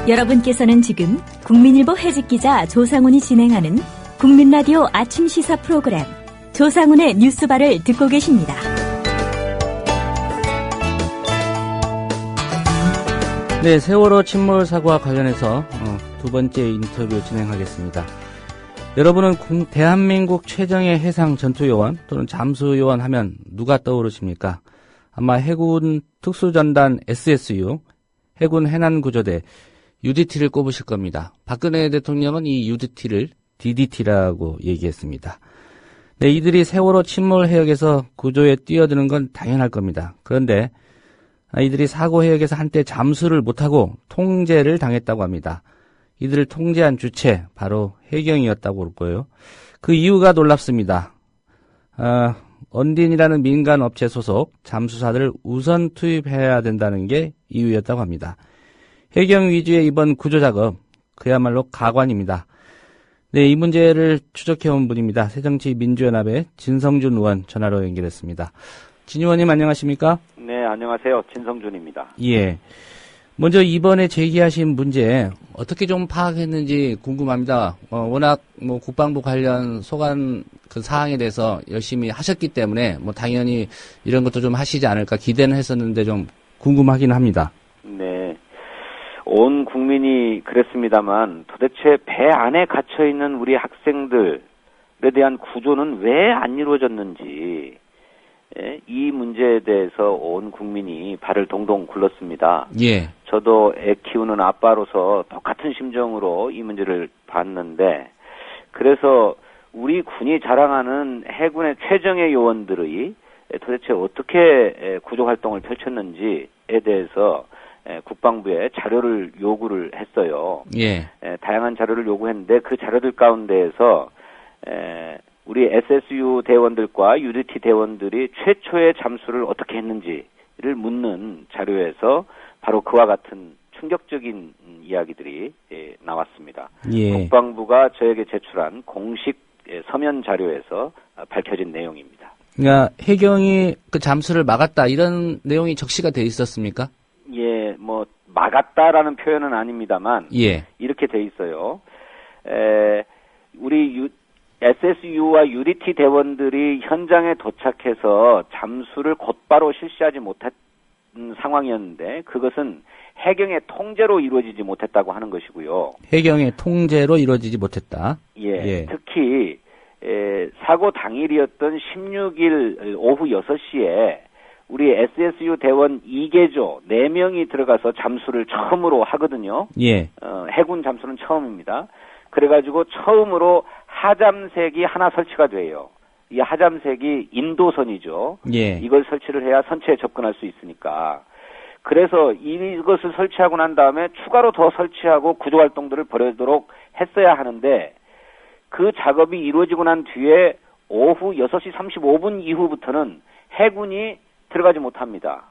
여러분께서는 지금 국민일보 해직기자 조상훈이 진행하는 국민라디오 아침 시사 프로그램 조상훈의 뉴스바를 듣고 계십니다. 네, 세월호 침몰 사고와 관련해서 두 번째 인터뷰 진행하겠습니다. 여러분은 대한민국 최정예 해상 전투요원 또는 잠수요원 하면 누가 떠오르십니까? 아마 해군 특수전단 SSU, 해군 해난구조대 UDT를 꼽으실 겁니다. 박근혜 대통령은 이 UDT를 DDT라고 얘기했습니다. 네, 이들이 세월호 침몰 해역에서 구조에 뛰어드는 건 당연할 겁니다. 그런데 이들이 사고 해역에서 한때 잠수를 못하고 통제를 당했다고 합니다. 이들을 통제한 주체, 바로 해경이었다고 볼 거예요. 그 이유가 놀랍습니다. 언딘이라는 민간 업체 소속 잠수사들을 우선 투입해야 된다는 게 이유였다고 합니다. 해경 위주의 이번 구조 작업, 그야말로 가관입니다. 네, 이 문제를 추적해온 분입니다. 새정치민주연합의 진성준 의원 전화로 연결했습니다. 진 의원님 안녕하십니까? 네, 안녕하세요. 진성준입니다. 예. 먼저 이번에 제기하신 문제 어떻게 좀 파악했는지 궁금합니다. 워낙 국방부 관련 소관 그 사항에 대해서 열심히 하셨기 때문에 당연히 이런 것도 좀 하시지 않을까 기대는 했었는데 좀 궁금하긴 합니다. 네. 온 국민이 그랬습니다만 도대체 배 안에 갇혀 있는 우리 학생들에 대한 구조는 왜 안 이루어졌는지 이 문제에 대해서 온 국민이 발을 동동 굴렀습니다. 예. 저도 애 키우는 아빠로서 똑같은 심정으로 이 문제를 봤는데, 그래서 우리 군이 자랑하는 해군의 최정예 요원들의 도대체 어떻게 구조 활동을 펼쳤는지에 대해서 국방부에 자료를 요구를 했어요. 예. 다양한 자료를 요구했는데 그 자료들 가운데에서 우리 SSU 대원들과 UDT 대원들이 최초의 잠수를 어떻게 했는지를 묻는 자료에서 바로 그와 같은 충격적인 이야기들이 나왔습니다. 예. 국방부가 저에게 제출한 공식 서면 자료에서 밝혀진 내용입니다. 그러니까 해경이 그 잠수를 막았다 이런 내용이 적시가 돼 있었습니까? 예, 막았다라는 표현은 아닙니다만 예. 이렇게 돼 있어요. 우리 SSU와 UDT 대원들이 현장에 도착해서 잠수를 곧바로 실시하지 못했던 상황이었는데 그것은 해경의 통제로 이루어지지 못했다고 하는 것이고요. 해경의 통제로 이루어지지 못했다. 예. 특히 사고 당일이었던 16일 오후 6시에 우리 SSU 대원 2개조 4명이 들어가서 잠수를 처음으로 하거든요. 예. 해군 잠수는 처음입니다. 그래가지고 처음으로 하잠색이 하나 설치가 돼요. 이 하잠색이 인도선이죠. 예. 이걸 설치를 해야 선체에 접근할 수 있으니까. 그래서 이것을 설치하고 난 다음에 추가로 더 설치하고 구조 활동들을 벌이도록 했어야 하는데 그 작업이 이루어지고 난 뒤에 오후 6시 35분 이후부터는 해군이 들어가지 못합니다.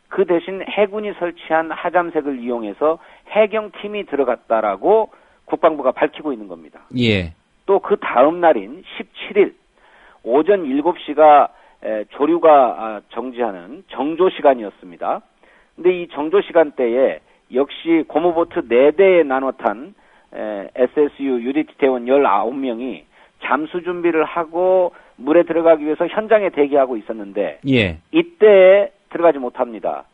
그 대신 해군이 설치한 하잠색을 이용해서 해경팀이 들어갔다라고 국방부가 밝히고 있는 겁니다. 예. 또 그 다음 날인 17일 오전 7시가 조류가 정지하는 정조 시간이었습니다. 근데 이 정조 시간대에 역시 고무보트 4대에 나눠 탄 SSU UDT 대원 19명이 잠수 준비를 하고 물에 들어가기 위해서 현장에 대기하고 있었는데 예. 이때 들어가지 못합니다.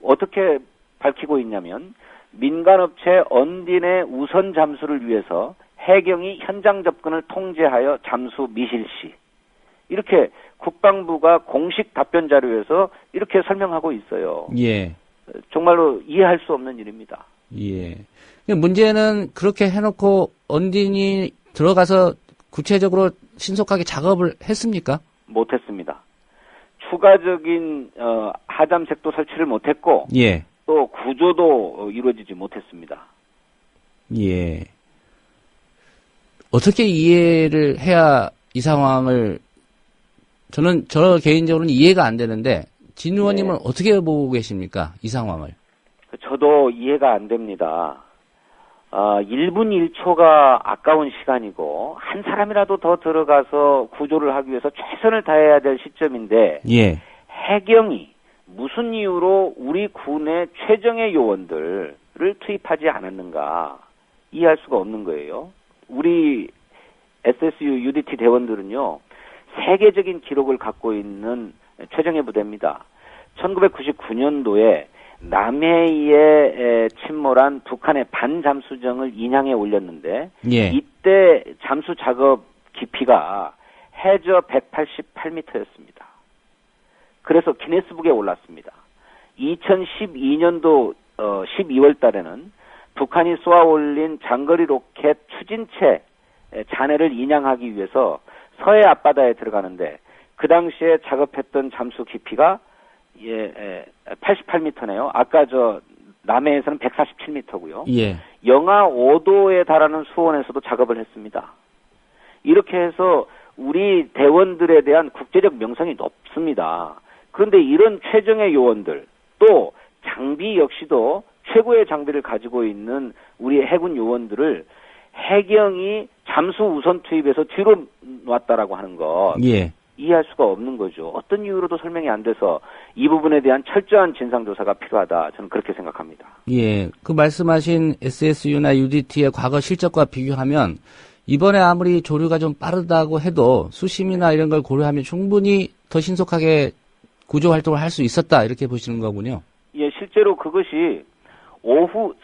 어떻게 밝히고 있냐면 민간업체 언딘의 우선 잠수를 위해서 해경이 현장 접근을 통제하여 잠수 미실시. 이렇게 국방부가 공식 답변 자료에서 이렇게 설명하고 있어요. 예. 정말로 이해할 수 없는 일입니다. 예. 문제는 그렇게 해놓고 언딘이 들어가서 구체적으로 신속하게 작업을 했습니까? 못했습니다. 추가적인 하잠색도 설치를 못했고 예. 또 구조도 이루어지지 못했습니다. 예. 어떻게 이해를 해야 이 상황을 저 개인적으로는 이해가 안 되는데 진 의원님은 어떻게 보고 계십니까? 이 상황을. 저도 이해가 안 됩니다. 1분 1초가 아까운 시간이고 한 사람이라도 더 들어가서 구조를 하기 위해서 최선을 다해야 될 시점인데 해경이 무슨 이유로 우리 군의 최정예 요원들을 요원들을 투입하지 않았는가 이해할 수가 없는 거예요. 우리 SSU UDT 대원들은요, 세계적인 기록을 갖고 있는 최정예 부대입니다. 1999년도에 남해에 침몰한 북한의 반잠수정을 인양해 올렸는데 예. 이때 잠수 작업 깊이가 해저 188m였습니다. 그래서 기네스북에 올랐습니다. 2012년도 12월 달에는 북한이 쏘아 올린 장거리 로켓 추진체 잔해를 인양하기 위해서 서해 앞바다에 들어가는데 그 당시에 작업했던 잠수 깊이가 88m네요. 아까 남해에서는 147m고요. 예. 영하 5도에 달하는 수온에서도 작업을 했습니다. 이렇게 해서 우리 대원들에 대한 국제적 명성이 높습니다. 그런데 이런 최정예 요원들, 또 장비 역시도 최고의 장비를 가지고 있는 우리 해군 요원들을 해경이 잠수 우선 투입해서 뒤로 놨다라고 하는 것. 예. 이해할 수가 없는 거죠. 어떤 이유로도 설명이 안 돼서 이 부분에 대한 철저한 진상조사가 필요하다. 저는 그렇게 생각합니다. 예. 그 말씀하신 SSU나 UDT의 과거 실적과 비교하면 이번에 아무리 조류가 좀 빠르다고 해도 수심이나 이런 걸 고려하면 충분히 더 신속하게 구조 활동을 할 수 있었다. 이렇게 보시는 거군요. 예, 실제로 그것이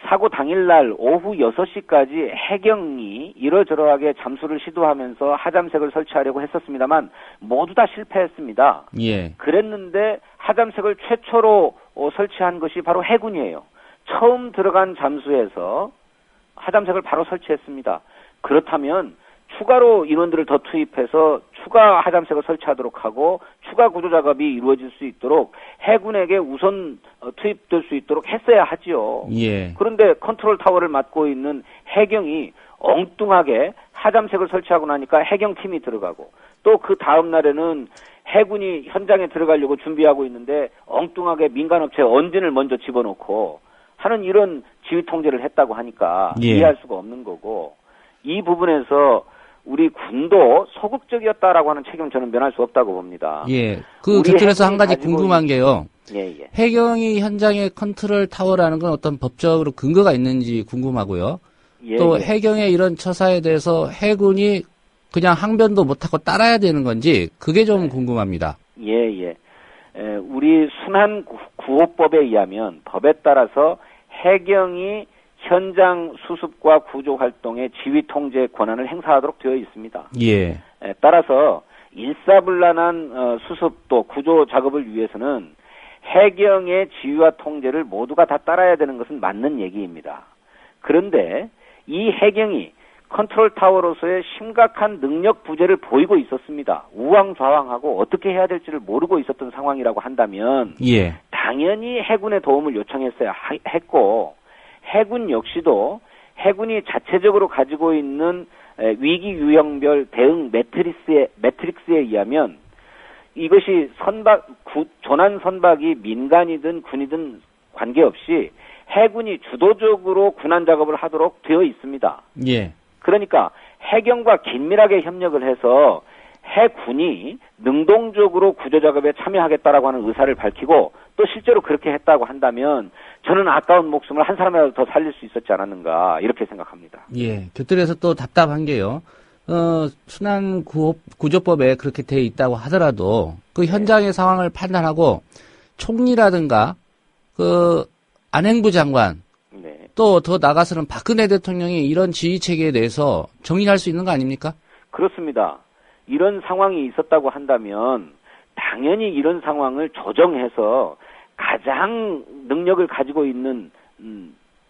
사고 당일날 오후 6시까지 해경이 이러저러하게 잠수를 시도하면서 하잠색을 설치하려고 했었습니다만 모두 다 실패했습니다. 예. 그랬는데 하잠색을 최초로 설치한 것이 바로 해군이에요. 처음 들어간 잠수에서 하잠색을 바로 설치했습니다. 그렇다면 추가로 인원들을 더 투입해서 추가 하잠색을 설치하도록 하고 추가 구조 작업이 이루어질 수 있도록 해군에게 우선 투입될 수 있도록 했어야 하지요. 예. 그런데 컨트롤 타워를 맡고 있는 해경이 엉뚱하게 하잠색을 설치하고 나니까 해경팀이 들어가고 또 그 다음 날에는 해군이 현장에 들어가려고 준비하고 있는데 엉뚱하게 민간업체 언진을 먼저 집어넣고 하는 이런 지휘 통제를 했다고 하니까 예. 이해할 수가 없는 거고 이 부분에서 우리 군도 소극적이었다라고 하는 책임은 저는 면할 수 없다고 봅니다. 예. 그 곁들여서 한 가지 궁금한 게요. 예. 해경이 현장의 컨트롤 타워라는 건 어떤 법적으로 근거가 있는지 궁금하고요. 또 해경의 이런 처사에 대해서 해군이 그냥 항변도 못하고 따라야 되는 건지 그게 좀 궁금합니다. 예. 우리 순환 구호법에 의하면 법에 따라서 해경이 현장 수습과 구조 활동의 지휘 통제 권한을 행사하도록 되어 있습니다. 예. 따라서 일사불란한 수습 또 구조 작업을 위해서는 해경의 지휘와 통제를 모두가 다 따라야 되는 것은 맞는 얘기입니다. 그런데 이 해경이 컨트롤 타워로서의 심각한 능력 부재를 보이고 있었습니다. 우왕좌왕하고 어떻게 해야 될지를 모르고 있었던 상황이라고 한다면 예. 당연히 해군의 도움을 요청했어야 했고 해군 역시도 해군이 자체적으로 가지고 있는 위기 유형별 대응 매트릭스에 의하면 이것이 조난 선박이 민간이든 군이든 관계없이 해군이 주도적으로 군안 작업을 하도록 되어 있습니다. 예. 그러니까 해경과 긴밀하게 협력을 해서 해군이 능동적으로 구조 작업에 참여하겠다라고 하는 의사를 밝히고 또 실제로 그렇게 했다고 한다면 저는 아까운 목숨을 한 사람이라도 더 살릴 수 있었지 않았는가 이렇게 생각합니다. 예. 곁들여서 또 답답한 게요. 순환 구조법에 그렇게 돼 있다고 하더라도 그 현장의 상황을 판단하고 총리라든가 그 안행부 장관 또 더 나가서는 박근혜 대통령이 이런 지휘 체계에 대해서 정의할 수 있는 거 아닙니까? 그렇습니다. 이런 상황이 있었다고 한다면 당연히 이런 상황을 조정해서 가장 능력을 가지고 있는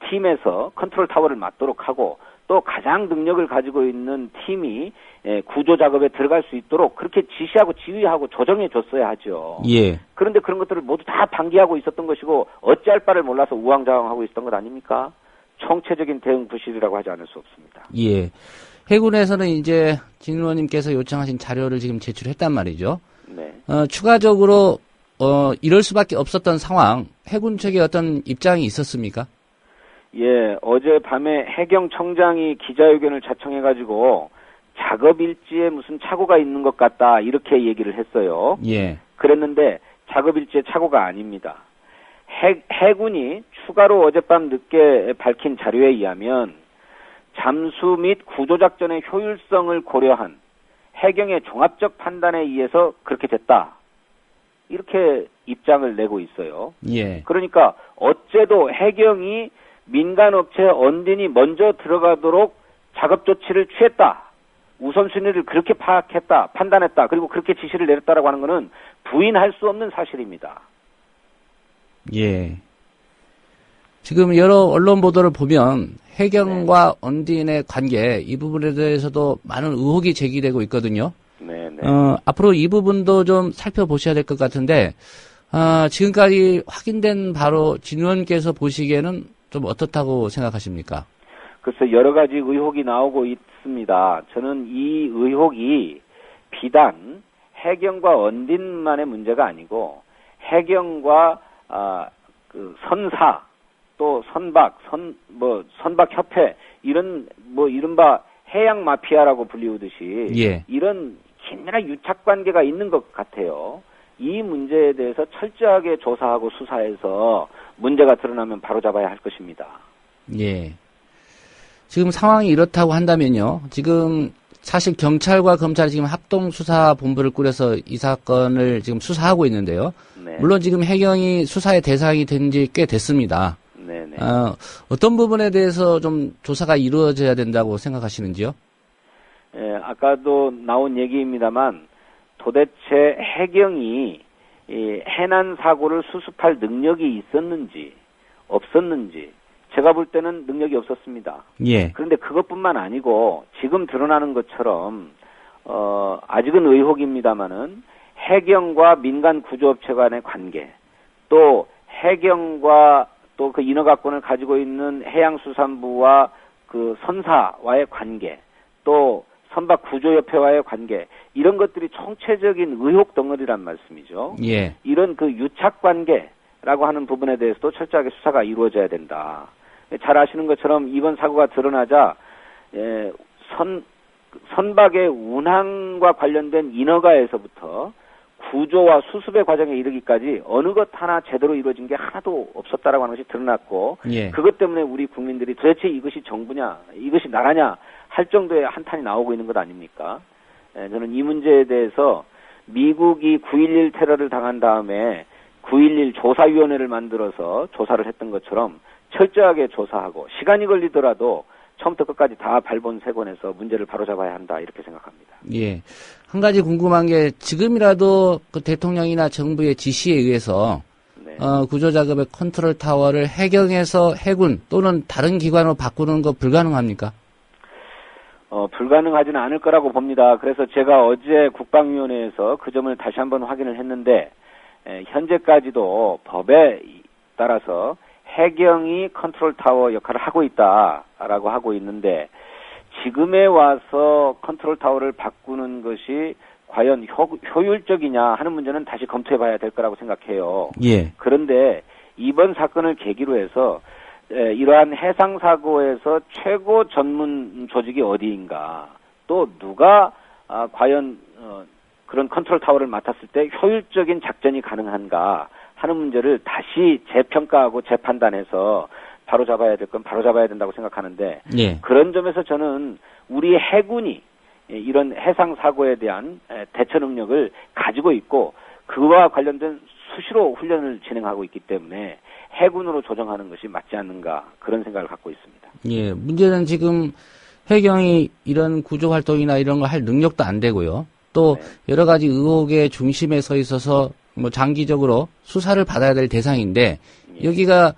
팀에서 컨트롤 타워를 맡도록 하고 또 가장 능력을 가지고 있는 팀이 구조 작업에 들어갈 수 있도록 그렇게 지시하고 지휘하고 조정해 줬어야 하죠. 예. 그런데 그런 것들을 모두 다 방기하고 있었던 것이고 어찌할 바를 몰라서 우왕좌왕하고 있었던 것 아닙니까? 총체적인 대응 부실이라고 하지 않을 수 없습니다. 예. 해군에서는 이제 진 의원님께서 요청하신 자료를 지금 제출했단 말이죠. 네. 추가적으로 이럴 수밖에 없었던 상황, 해군 측의 어떤 입장이 있었습니까? 예, 어젯밤에 해경청장이 기자회견을 자청해가지고 작업 일지에 무슨 착오가 있는 것 같다 이렇게 얘기를 했어요. 예. 그랬는데 작업 일지에 착오가 아닙니다. 해군이 추가로 어젯밤 늦게 밝힌 자료에 의하면 잠수 및 구조작전의 효율성을 고려한 해경의 종합적 판단에 의해서 그렇게 됐다. 이렇게 입장을 내고 있어요. 예. 그러니까 어째도 해경이 민간업체 언딘이 먼저 들어가도록 작업 조치를 취했다. 우선순위를 그렇게 파악했다. 판단했다. 그리고 그렇게 지시를 내렸다라고 하는 것은 부인할 수 없는 사실입니다. 예. 지금 여러 언론 보도를 보면 해경과 언딘의 관계 이 부분에 대해서도 많은 의혹이 제기되고 있거든요. 네. 앞으로 이 부분도 좀 살펴보셔야 될 것 같은데 지금까지 확인된 바로 진 의원께서 보시기에는 좀 어떻다고 생각하십니까? 글쎄 여러 가지 의혹이 나오고 있습니다. 저는 이 의혹이 비단 해경과 언딘만의 문제가 아니고 해경과 그 선사 또 선박협회 이런 이른바 해양 마피아라고 불리우듯이 예. 이런 긴밀한 유착 관계가 있는 것 같아요. 이 문제에 대해서 철저하게 조사하고 수사해서 문제가 드러나면 바로잡아야 할 것입니다. 예. 지금 상황이 이렇다고 한다면요. 지금 사실 경찰과 검찰이 지금 합동수사본부를 꾸려서 이 사건을 지금 수사하고 있는데요. 네. 물론 지금 해경이 수사의 대상이 된 지 꽤 됐습니다. 네네. 어떤 부분에 대해서 좀 조사가 이루어져야 된다고 생각하시는지요? 예, 아까도 나온 얘기입니다만 도대체 해경이 이 해난 사고를 수습할 능력이 있었는지 없었는지 제가 볼 때는 능력이 없었습니다. 예. 그런데 그것뿐만 아니고 지금 드러나는 것처럼 아직은 의혹입니다만은 해경과 민간 구조업체 간의 관계 또 해경과 또 그 인허가권을 가지고 있는 해양수산부와 그 선사와의 관계 또 선박구조협회와의 관계 이런 것들이 총체적인 의혹 덩어리란 말씀이죠. 예. 이런 그 유착 관계라고 하는 부분에 대해서도 철저하게 수사가 이루어져야 된다. 잘 아시는 것처럼 이번 사고가 드러나자 선박의 운항과 관련된 인허가에서부터 구조와 수습의 과정에 이르기까지 어느 것 하나 제대로 이루어진 게 하나도 없었다라고 하는 것이 드러났고 예. 그것 때문에 우리 국민들이 도대체 이것이 정부냐 이것이 나라냐 할 정도의 한탄이 나오고 있는 것 아닙니까? 저는 이 문제에 대해서 미국이 9.11 테러를 당한 다음에 9.11 조사위원회를 만들어서 조사를 했던 것처럼 철저하게 조사하고 시간이 걸리더라도 처음부터 끝까지 다 발본색원해서 문제를 바로잡아야 한다 이렇게 생각합니다. 예. 한 가지 궁금한 게 지금이라도 그 대통령이나 정부의 지시에 의해서 네. 구조작업의 컨트롤 타워를 해경에서 해군 또는 다른 기관으로 바꾸는 거 불가능합니까? 불가능하지는 않을 거라고 봅니다. 그래서 제가 어제 국방위원회에서 그 점을 다시 한번 확인을 했는데 현재까지도 법에 따라서 해경이 컨트롤 타워 역할을 하고 있다라고 하고 있는데 지금에 와서 컨트롤 타워를 바꾸는 것이 과연 효율적이냐 하는 문제는 다시 검토해봐야 될 거라고 생각해요. 예. 그런데 이번 사건을 계기로 해서 이러한 해상사고에서 최고 전문 조직이 어디인가 또 누가 과연 그런 컨트롤 타워를 맡았을 때 효율적인 작전이 가능한가 하는 문제를 다시 재평가하고 재판단해서 바로잡아야 될 건 바로잡아야 된다고 생각하는데 예. 그런 점에서 저는 우리 해군이 이런 해상사고에 대한 대처 능력을 가지고 있고 그와 관련된 수시로 훈련을 진행하고 있기 때문에 해군으로 조정하는 것이 맞지 않는가 그런 생각을 갖고 있습니다. 예. 문제는 지금 해경이 이런 구조활동이나 이런 거 할 능력도 안 되고요. 또 네. 여러 가지 의혹의 중심에 서 있어서 뭐 장기적으로 수사를 받아야 될 대상인데 예. 여기가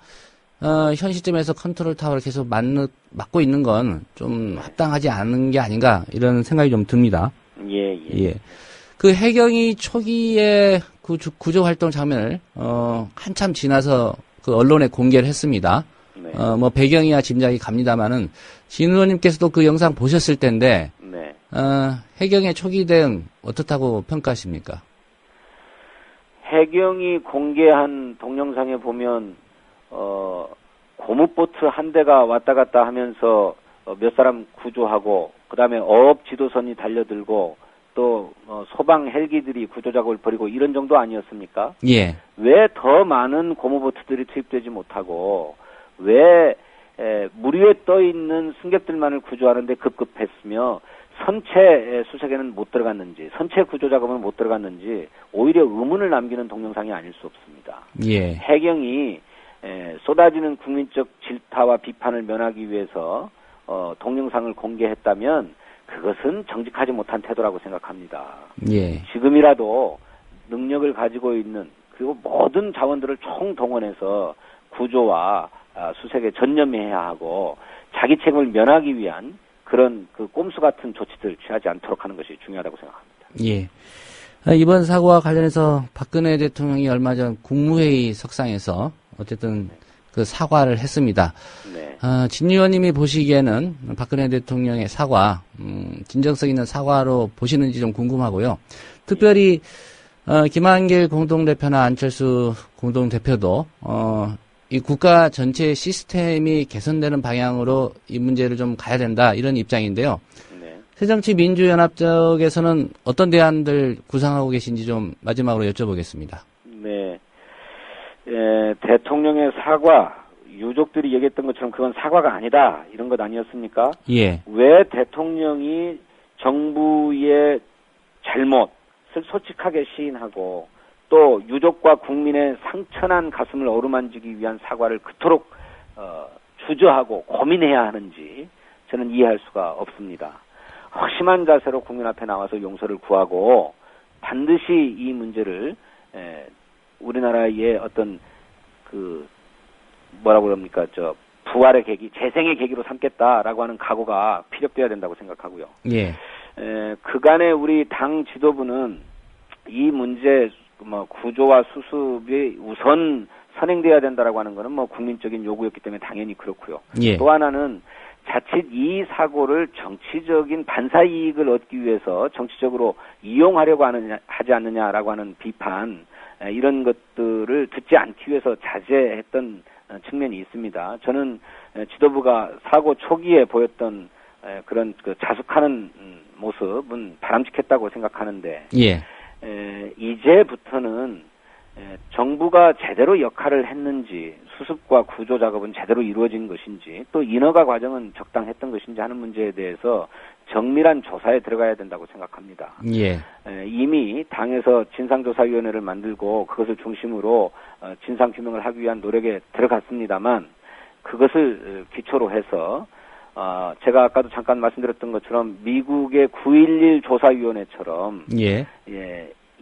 현 시점에서 컨트롤 타워를 계속 맡고 있는 건 좀 합당하지 않은 게 아닌가 이런 생각이 좀 듭니다. 예. 예. 그 해경이 초기에 구조 활동 장면을 한참 지나서 그 언론에 공개를 했습니다. 네. 뭐 배경이야 짐작이 갑니다만은 진 의원님께서도 그 영상 보셨을 텐데 네. 해경의 초기 대응 어떻다고 평가하십니까? 해경이 공개한 동영상에 보면 고무보트 한 대가 왔다 갔다 하면서 몇 사람 구조하고 그다음에 어업 지도선이 달려들고 또 소방 헬기들이 구조작업을 벌이고 이런 정도 아니었습니까? 예. 왜 더 많은 고무보트들이 투입되지 못하고 왜 물 위에 떠 있는 승객들만을 구조하는데 급급했으며 선체 수색에는 못 들어갔는지, 선체 구조 작업은 못 들어갔는지 오히려 의문을 남기는 동영상이 아닐 수 없습니다. 예. 해경이 쏟아지는 국민적 질타와 비판을 면하기 위해서 동영상을 공개했다면 그것은 정직하지 못한 태도라고 생각합니다. 예. 지금이라도 능력을 가지고 있는 그리고 모든 자원들을 총동원해서 구조와 수색에 전념해야 하고 자기 책임을 면하기 위한 그런 그 꼼수 같은 조치들 취하지 않도록 하는 것이 중요하다고 생각합니다. 예. 이번 사고와 관련해서 박근혜 대통령이 얼마 전 국무회의 석상에서 어쨌든 그 사과를 했습니다. 네. 진 의원님이 보시기에는 박근혜 대통령의 사과, 진정성 있는 사과로 보시는지 좀 궁금하고요. 특별히 김한길 공동대표나 안철수 공동대표도 이 국가 전체의 시스템이 개선되는 방향으로 이 문제를 좀 가야 된다 이런 입장인데요. 네. 새정치민주연합 쪽에서는 어떤 대안들 구상하고 계신지 좀 마지막으로 여쭤보겠습니다. 네. 대통령의 사과, 유족들이 얘기했던 것처럼 그건 사과가 아니다 이런 것 아니었습니까? 예. 왜 대통령이 정부의 잘못을 솔직하게 시인하고 또 유족과 국민의 상처난 가슴을 어루만지기 위한 사과를 그토록 주저하고 고민해야 하는지 저는 이해할 수가 없습니다. 확심한 자세로 국민 앞에 나와서 용서를 구하고 반드시 이 문제를 우리나라의 어떤 그 뭐라고 그럽니까 부활의 계기, 재생의 계기로 삼겠다라고 하는 각오가 피력돼야 된다고 생각하고요. 예. 그간에 우리 당 지도부는 이 문제 구조와 수습이 우선 선행돼야 된다라고 하는 것은 국민적인 요구였기 때문에 당연히 그렇고요. 예. 또 하나는 자칫 이 사고를 정치적인 반사 이익을 얻기 위해서 정치적으로 이용하려고 하지 않느냐라고 하는 비판 이런 것들을 듣지 않기 위해서 자제했던 측면이 있습니다. 저는 지도부가 사고 초기에 보였던 그런 그 자숙하는 모습은 바람직했다고 생각하는데 예. 이제부터는 정부가 제대로 역할을 했는지 수습과 구조 작업은 제대로 이루어진 것인지 또 인허가 과정은 적당했던 것인지 하는 문제에 대해서 정밀한 조사에 들어가야 된다고 생각합니다. 예. 이미 당에서 진상조사위원회를 만들고 그것을 중심으로 진상규명을 하기 위한 노력에 들어갔습니다만 그것을 기초로 해서 제가 아까도 잠깐 말씀드렸던 것처럼 미국의 9.11 조사위원회처럼 예.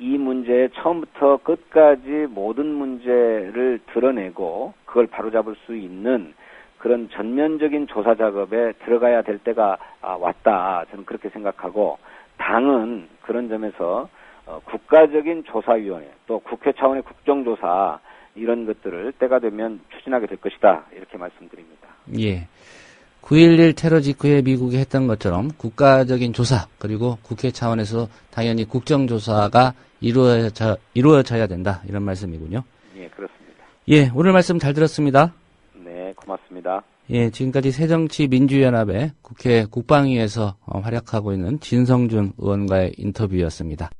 이 문제에 처음부터 끝까지 모든 문제를 드러내고 그걸 바로잡을 수 있는 그런 전면적인 조사 작업에 들어가야 될 때가 왔다. 저는 그렇게 생각하고 당은 그런 점에서 국가적인 조사위원회 또 국회 차원의 국정조사 이런 것들을 때가 되면 추진하게 될 것이다. 이렇게 말씀드립니다. 예. 9.11 테러 직후에 미국이 했던 것처럼 국가적인 조사 그리고 국회 차원에서 당연히 국정조사가 이루어져야 된다. 이런 말씀이군요. 예, 그렇습니다. 예, 오늘 말씀 잘 들었습니다. 네, 고맙습니다. 예, 지금까지 새정치민주연합의 국회 국방위에서 활약하고 있는 진성준 의원과의 인터뷰였습니다.